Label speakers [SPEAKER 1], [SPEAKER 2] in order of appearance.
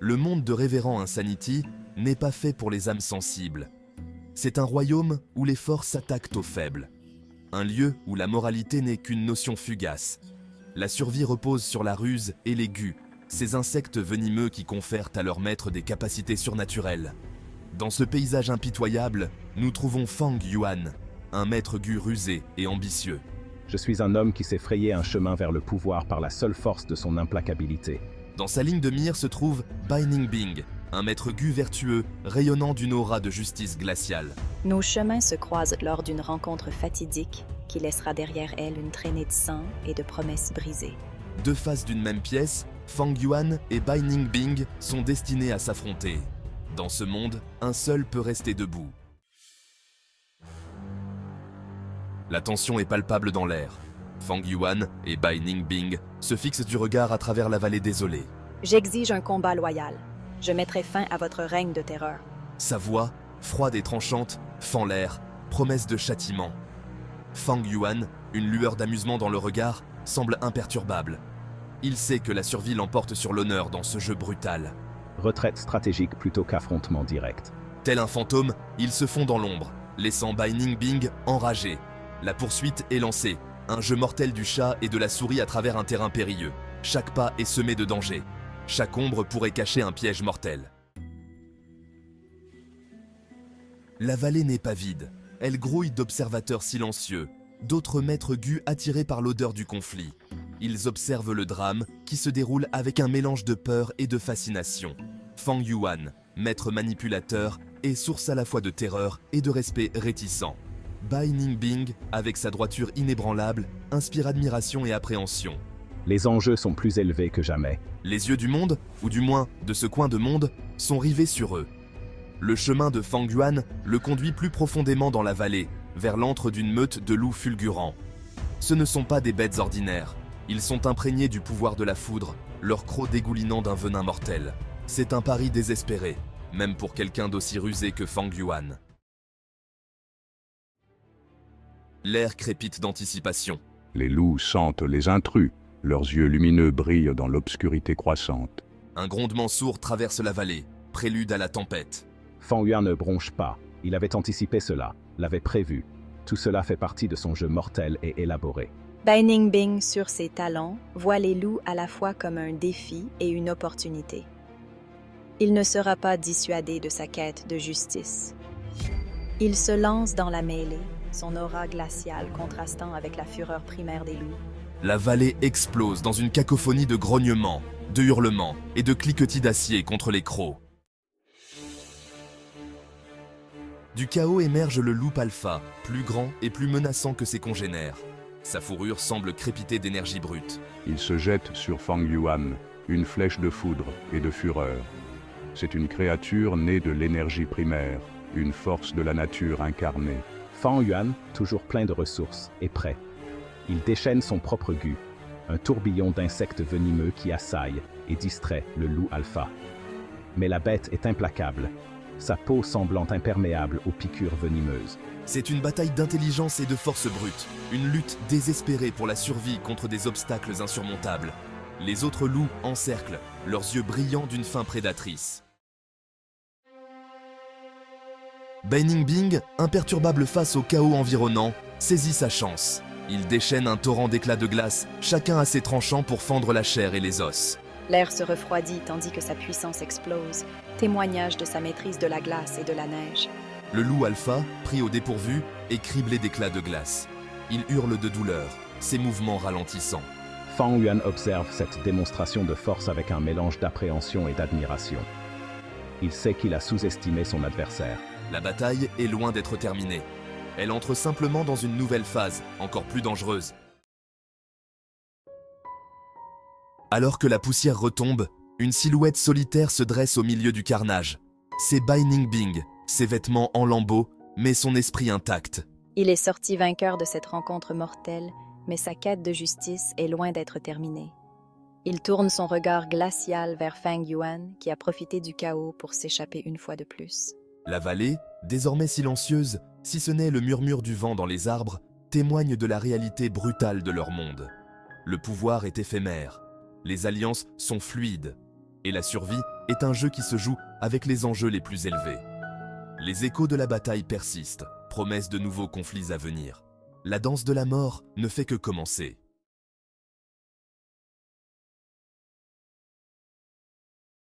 [SPEAKER 1] Le monde de Révérend Insanity n'est pas fait pour les âmes sensibles. C'est un royaume où les forts s'attaquent aux faibles. Un lieu où la moralité n'est qu'une notion fugace. La survie repose sur la ruse et les gus, ces insectes venimeux qui confèrent à leur maître des capacités surnaturelles. Dans ce paysage impitoyable, nous trouvons Fang Yuan, un maître gu rusé et ambitieux.
[SPEAKER 2] Je suis un homme qui s'est frayé un chemin vers le pouvoir par la seule force de son implacabilité.
[SPEAKER 1] Dans sa ligne de mire se trouve Bai Ningbing, un maître gu vertueux, rayonnant d'une aura de justice glaciale.
[SPEAKER 3] Nos chemins se croisent lors d'une rencontre fatidique qui laissera derrière elle une traînée de sang et de promesses brisées.
[SPEAKER 1] Deux faces d'une même pièce, Fang Yuan et Bai Ningbing sont destinés à s'affronter. Dans ce monde, un seul peut rester debout. La tension est palpable dans l'air. Fang Yuan et Bai Ningbing se fixent du regard à travers la vallée désolée.
[SPEAKER 3] J'exige un combat loyal. Je mettrai fin à votre règne de terreur.
[SPEAKER 1] Sa voix, froide et tranchante, fend l'air, promesse de châtiment. Fang Yuan, une lueur d'amusement dans le regard, semble imperturbable. Il sait que la survie l'emporte sur l'honneur dans ce jeu brutal.
[SPEAKER 2] Retraite stratégique plutôt qu'affrontement direct.
[SPEAKER 1] Tel un fantôme, il se fond dans l'ombre, laissant Bai Ningbing enragé. La poursuite est lancée, un jeu mortel du chat et de la souris à travers un terrain périlleux. Chaque pas est semé de danger. Chaque ombre pourrait cacher un piège mortel. La vallée n'est pas vide. Elle grouille d'observateurs silencieux, d'autres maîtres gus attirés par l'odeur du conflit. Ils observent le drame qui se déroule avec un mélange de peur et de fascination. Fang Yuan, maître manipulateur, est source à la fois de terreur et de respect réticent. Bai Ningbing, avec sa droiture inébranlable, inspire admiration et appréhension.
[SPEAKER 2] Les enjeux sont plus élevés que jamais.
[SPEAKER 1] Les yeux du monde, ou du moins de ce coin de monde, sont rivés sur eux. Le chemin de Fang Yuan le conduit plus profondément dans la vallée, vers l'antre d'une meute de loups fulgurants. Ce ne sont pas des bêtes ordinaires. Ils sont imprégnés du pouvoir de la foudre, leur croc dégoulinant d'un venin mortel. C'est un pari désespéré, même pour quelqu'un d'aussi rusé que Fang Yuan. L'air crépite d'anticipation.
[SPEAKER 4] Les loups sentent les intrus. Leurs yeux lumineux brillent dans l'obscurité croissante.
[SPEAKER 1] Un grondement sourd traverse la vallée, prélude à la tempête.
[SPEAKER 2] Fang Yuan ne bronche pas. Il avait anticipé cela, l'avait prévu. Tout cela fait partie de son jeu mortel et élaboré.
[SPEAKER 3] Bai Ningbing, sur ses talons, voit les loups à la fois comme un défi et une opportunité. Il ne sera pas dissuadé de sa quête de justice. Il se lance dans la mêlée, son aura glaciale contrastant avec la fureur primaire des loups.
[SPEAKER 1] La vallée explose dans une cacophonie de grognements, de hurlements et de cliquetis d'acier contre les crocs. Du chaos émerge le loup alpha, plus grand et plus menaçant que ses congénères. Sa fourrure semble crépiter d'énergie brute.
[SPEAKER 4] Il se jette sur Fang Yuan, une flèche de foudre et de fureur. C'est une créature née de l'énergie primaire, une force de la nature incarnée.
[SPEAKER 2] Fang Yuan, toujours plein de ressources, est prêt. Il déchaîne son propre gu, un tourbillon d'insectes venimeux qui assaille et distrait le loup alpha. Mais la bête est implacable, sa peau semblant imperméable aux piqûres venimeuses.
[SPEAKER 1] C'est une bataille d'intelligence et de force brute, une lutte désespérée pour la survie contre des obstacles insurmontables. Les autres loups encerclent, leurs yeux brillants d'une faim prédatrice. Bai Ningbing, imperturbable face au chaos environnant, saisit sa chance. Il déchaîne un torrent d'éclats de glace, chacun à ses tranchants pour fendre la chair et les os.
[SPEAKER 3] L'air se refroidit tandis que sa puissance explose, témoignage de sa maîtrise de la glace et de la neige.
[SPEAKER 1] Le loup alpha, pris au dépourvu, est criblé d'éclats de glace. Il hurle de douleur, ses mouvements ralentissant.
[SPEAKER 2] Fang Yuan observe cette démonstration de force avec un mélange d'appréhension et d'admiration. Il sait qu'il a sous-estimé son adversaire.
[SPEAKER 1] La bataille est loin d'être terminée. Elle entre simplement dans une nouvelle phase, encore plus dangereuse. Alors que la poussière retombe, une silhouette solitaire se dresse au milieu du carnage. C'est Bai Ningbing, ses vêtements en lambeaux, mais son esprit intact.
[SPEAKER 3] Il est sorti vainqueur de cette rencontre mortelle, mais sa quête de justice est loin d'être terminée. Il tourne son regard glacial vers Fang Yuan, qui a profité du chaos pour s'échapper une fois de plus.
[SPEAKER 1] La vallée, désormais silencieuse, si ce n'est le murmure du vent dans les arbres, témoigne de la réalité brutale de leur monde. Le pouvoir est éphémère, les alliances sont fluides, et la survie est un jeu qui se joue avec les enjeux les plus élevés. Les échos de la bataille persistent, promesse de nouveaux conflits à venir. La danse de la mort ne fait que commencer.